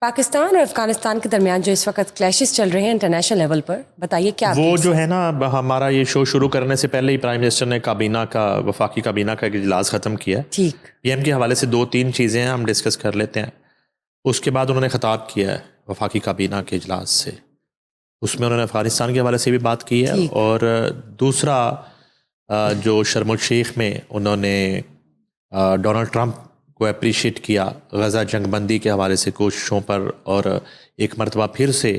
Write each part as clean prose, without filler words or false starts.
پاکستان اور افغانستان کے درمیان جو اس وقت کلیشز چل رہے ہیں انٹرنیشنل لیول پر، بتائیے کیا وہ جو ہے نا، ہمارا یہ شو شروع کرنے سے پہلے ہی پرائم منسٹر نے وفاقی کابینہ کا ایک اجلاس ختم کیا. ٹھیک، پی ایم کے حوالے سے 2-3 چیزیں ہیں، ہم ڈسکس کر لیتے ہیں. اس کے بعد انہوں نے خطاب کیا ہے وفاقی کابینہ کے اجلاس سے، اس میں انہوں نے افغانستان کے حوالے سے بھی بات کی ہے. ٹھیک. اور دوسرا جو شرم الشیخ میں انہوں نے ڈونلڈ ٹرمپ کو اپریشیٹ کیا غزہ جنگ بندی کے حوالے سے کوششوں پر، اور ایک مرتبہ پھر سے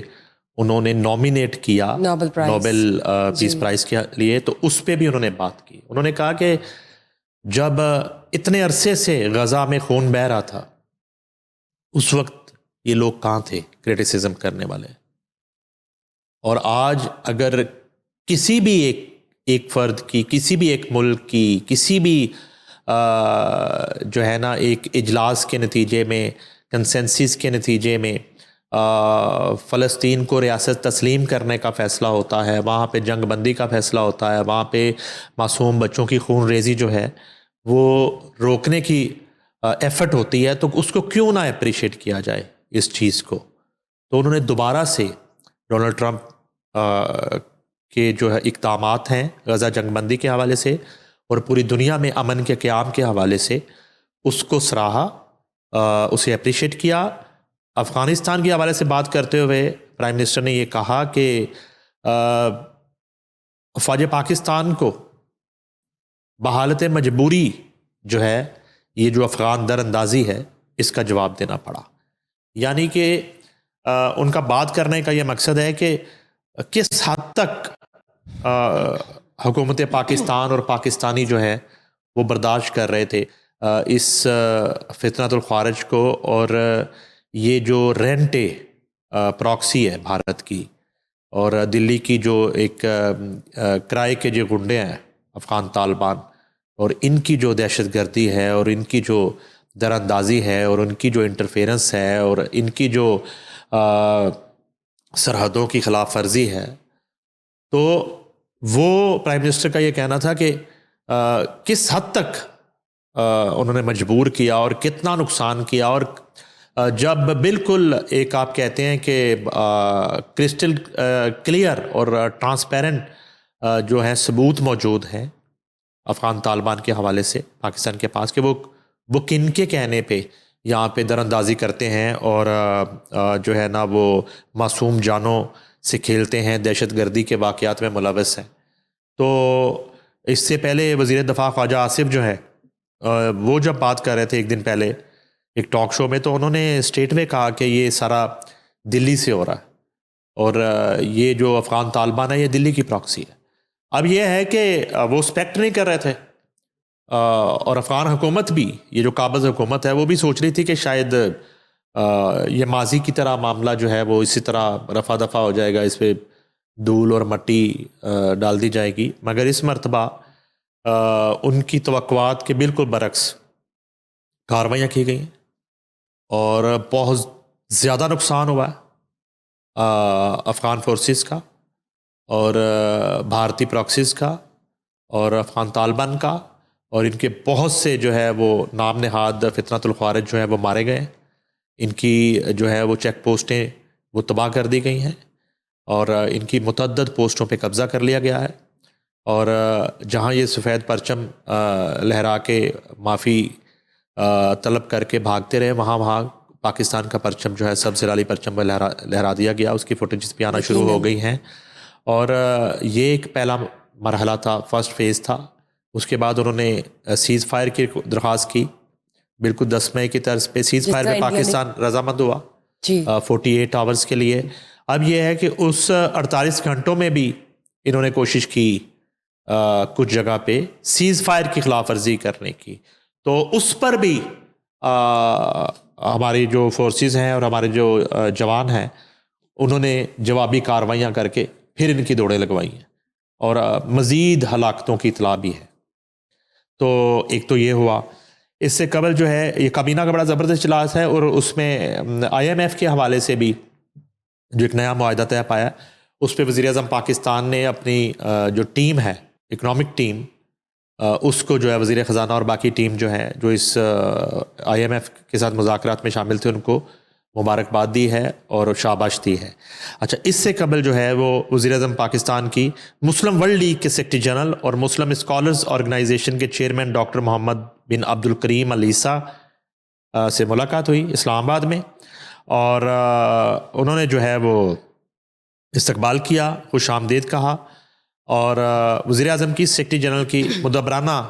انہوں نے نامینیٹ کیا نوبل پیس پرائز کے لیے، تو اس پہ بھی انہوں نے بات کی. انہوں نے کہا کہ جب اتنے عرصے سے غزہ میں خون بہہ رہا تھا، اس وقت یہ لوگ کہاں تھے کریٹیسزم کرنے والے، اور آج اگر کسی بھی ایک فرد کی، کسی بھی ایک ملک کی، کسی بھی جو ہے نا ایک اجلاس کے نتیجے میں، کنسنسس کے نتیجے میں فلسطین کو ریاست تسلیم کرنے کا فیصلہ ہوتا ہے، وہاں پہ جنگ بندی کا فیصلہ ہوتا ہے، وہاں پہ معصوم بچوں کی خون ریزی جو ہے وہ روکنے کی ایفرٹ ہوتی ہے، تو اس کو کیوں نہ اپریشیٹ کیا جائے اس چیز کو. تو انہوں نے دوبارہ سے ڈونلڈ ٹرمپ کے جو ہے اقدامات ہیں غزہ جنگ بندی کے حوالے سے اور پوری دنیا میں امن کے قیام کے حوالے سے، اس کو سراہا، اسے اپریشیٹ کیا. افغانستان کے حوالے سے بات کرتے ہوئے پرائم منسٹر نے یہ کہا کہ افواج پاکستان کو بحالت مجبوری جو ہے، یہ جو افغان در اندازی ہے، اس کا جواب دینا پڑا. یعنی کہ ان کا بات کرنے کا یہ مقصد ہے کہ کس حد تک حکومت پاکستان اور پاکستانی جو ہے وہ برداشت کر رہے تھے اس فتنۃ الخوارج کو، اور یہ جو رینٹے پراکسی ہے بھارت کی اور دلی کی جو ایک کرائے کے جو گنڈے ہیں افغان طالبان، اور ان کی جو دہشت گردی ہے اور ان کی جو در اندازی ہے اور ان کی جو انٹرفیرنس ہے اور ان کی جو سرحدوں کی خلاف ورزی ہے، تو وہ پرائم منسٹر کا یہ کہنا تھا کہ کس حد تک انہوں نے مجبور کیا اور کتنا نقصان کیا. اور جب بالکل ایک آپ کہتے ہیں کہ کرسٹل کلیئر اور ٹرانسپیرنٹ جو ہے ثبوت موجود ہیں افغان طالبان کے حوالے سے پاکستان کے پاس، کہ وہ کن کے کہنے پہ یہاں پہ در اندازی کرتے ہیں اور جو ہے نا وہ معصوم جانوں سے کھیلتے ہیں، دہشت گردی کے واقعات میں ملوث ہیں. تو اس سے پہلے وزیر دفاع خواجہ آصف جو ہے وہ جب بات کر رہے تھے ایک دن پہلے ایک ٹاک شو میں، تو انہوں نے اسٹیٹ میں کہا کہ یہ سارا دلی سے ہو رہا ہے اور یہ جو افغان طالبان ہے یہ دلی کی پراکسی ہے. اب یہ ہے کہ وہ اسپیکٹ نہیں کر رہے تھے، اور افغان حکومت بھی، یہ جو قابض حکومت ہے، وہ بھی سوچ رہی تھی کہ شاید یہ ماضی کی طرح معاملہ جو ہے وہ اسی طرح رفع دفع ہو جائے گا، اس پہ دھول اور مٹی ڈال دی جائے گی. مگر اس مرتبہ ان کی توقعات کے بالکل برعکس کارروائیاں کی گئی ہیں اور بہت زیادہ نقصان ہوا ہے افغان فورسز کا اور بھارتی پراکسیز کا اور افغان طالبان کا، اور ان کے بہت سے جو ہے وہ نام نہاد فتنۃ الخوارج جو ہے وہ مارے گئے ہیں. ان کی جو ہے وہ چیک پوسٹیں وہ تباہ کر دی گئی ہیں اور ان کی متعدد پوسٹوں پہ قبضہ کر لیا گیا ہے. اور جہاں یہ سفید پرچم لہرا کے معافی طلب کر کے بھاگتے رہے، وہاں پاکستان کا پرچم جو ہے سبز لالی پرچم میں لہرا دیا گیا. اس کی فوٹیجز بھی آنا شروع ہو گئی ہیں، اور یہ ایک پہلا مرحلہ تھا، فرسٹ فیز تھا. اس کے بعد انہوں نے سیز فائر کی درخواست کی، بالکل 10 مئی کی طرز پہ سیز فائر میں پاکستان رضامند ہوا 48 آورز کے لیے. اب یہ ہے کہ اس 48 گھنٹوں میں بھی انہوں نے کوشش کی کچھ جگہ پہ سیز فائر کی خلاف ورزی کرنے کی، تو اس پر بھی ہماری جو فورسز ہیں اور ہمارے جو جوان ہیں انہوں نے جوابی کارروائیاں کر کے پھر ان کی دوڑیں لگوائی ہیں، اور مزید ہلاکتوں کی اطلاع بھی ہے. تو ایک تو یہ ہوا. اس سے قبل جو ہے یہ کابینہ کا بڑا زبردست اجلاس ہے، اور اس میں IMF کے حوالے سے بھی جو ایک نیا معاہدہ طے پایا، اس پہ وزیر اعظم پاکستان نے اپنی جو ٹیم ہے اکنامک ٹیم، اس کو جو ہے وزیر خزانہ اور باقی ٹیم جو ہے جو اس IMF کے ساتھ مذاکرات میں شامل تھے، ان کو مبارکباد دی ہے اور شاباش دی ہے. اچھا، اس سے قبل جو ہے وہ وزیر اعظم پاکستان کی مسلم ورلڈ لیگ کے سیکرٹری جنرل اور مسلم اسکالرز آرگنائزیشن کے چیئرمین ڈاکٹر محمد بن عبد الکریم علیسہ سے ملاقات ہوئی اسلام آباد میں، اور انہوں نے جو ہے وہ استقبال کیا، خوش آمدید کہا، اور وزیر اعظم کی سیکرٹری جنرل کی مدبرانہ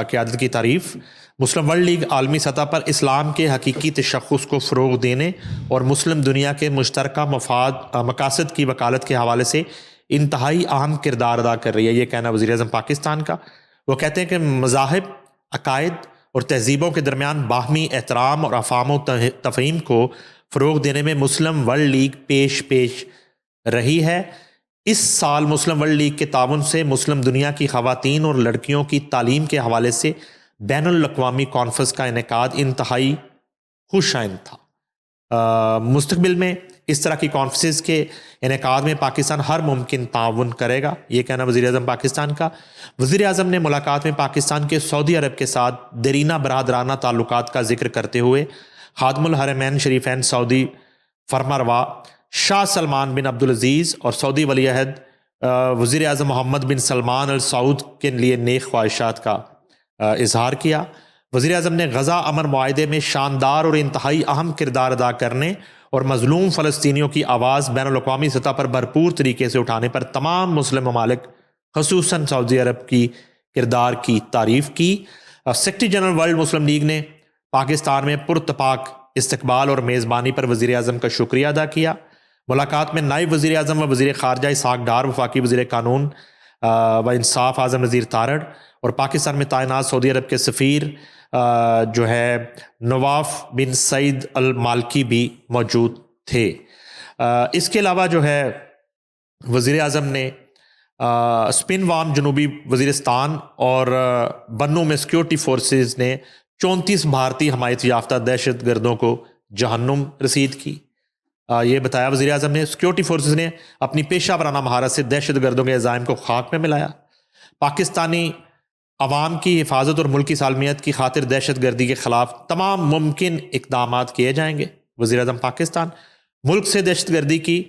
قیادت کی تعریف. مسلم ورلڈ لیگ عالمی سطح پر اسلام کے حقیقی تشخص کو فروغ دینے اور مسلم دنیا کے مشترکہ مقاصد کی وکالت کے حوالے سے انتہائی اہم کردار ادا کر رہی ہے، یہ کہنا وزیر اعظم پاکستان کا. وہ کہتے ہیں کہ مذاہب، عقائد اور تہذیبوں کے درمیان باہمی احترام اور افہام و تفہیم کو فروغ دینے میں مسلم ورلڈ لیگ پیش رہی ہے. اس سال مسلم ورلڈ لیگ کے تعاون سے مسلم دنیا کی خواتین اور لڑکیوں کی تعلیم کے حوالے سے بین الاقوامی کانفرنس کا انعقاد انتہائی خوش آئند تھا. مستقبل میں اس طرح کی کانفرنسز کے انعقاد میں پاکستان ہر ممکن تعاون کرے گا، یہ کہنا وزیر اعظم پاکستان کا. وزیر اعظم نے ملاقات میں پاکستان کے سعودی عرب کے ساتھ دیرینہ برادرانہ تعلقات کا ذکر کرتے ہوئے خادم الحرمین شریفین سعودی فرمانروا شاہ سلمان بن عبدالعزیز اور سعودی ولی عہد وزیر اعظم محمد بن سلمان ال سعود کے لیے نیک خواہشات کا اظہار کیا. وزیر اعظم نے غزہ امن معاہدے میں شاندار اور انتہائی اہم کردار ادا کرنے اور مظلوم فلسطینیوں کی آواز بین الاقوامی سطح پر بھرپور طریقے سے اٹھانے پر تمام مسلم ممالک خصوصاً سعودی عرب کی کردار کی تعریف کی. سیکرٹری جنرل ورلڈ مسلم لیگ نے پاکستان میں پراتفاق استقبال اور میزبانی پر وزیر اعظم کا شکریہ ادا کیا. ملاقات میں نائب وزیر اعظم و وزیر خارجہ اسحاق ڈار، وفاقی وزیر قانون و انصاف اعظم نذیر تارڑ اور پاکستان میں تعینات سعودی عرب کے سفیر جو ہے نواف بن سعید المالکی بھی موجود تھے. اس کے علاوہ جو ہے وزیر اعظم نے اسپن وام جنوبی وزیرستان اور بنو میں سیکیورٹی فورسز نے 34 بھارتی حمایت یافتہ دہشت گردوں کو جہنم رسید کی. یہ بتایا وزیر اعظم نے سیکیورٹی فورسز نے اپنی پیشہ ورانہ مہارت سے دہشت گردوں کے عزائم کو خاک میں ملایا. پاکستانی عوام کی حفاظت اور ملکی سالمیت کی خاطر دہشت گردی کے خلاف تمام ممکن اقدامات کیے جائیں گے. وزیر اعظم پاکستان ملک سے دہشت گردی کی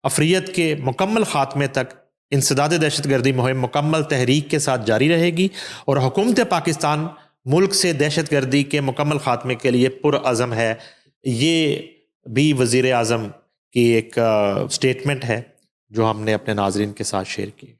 افریت کے مکمل خاتمے تک انسداد دہشت گردی مہم مکمل تحریک کے ساتھ جاری رہے گی، اور حکومت پاکستان ملک سے دہشت گردی کے مکمل خاتمے کے لیے پرعزم ہے. یہ بھی وزیر اعظم کی ایک سٹیٹمنٹ ہے جو ہم نے اپنے ناظرین کے ساتھ شیئر کی.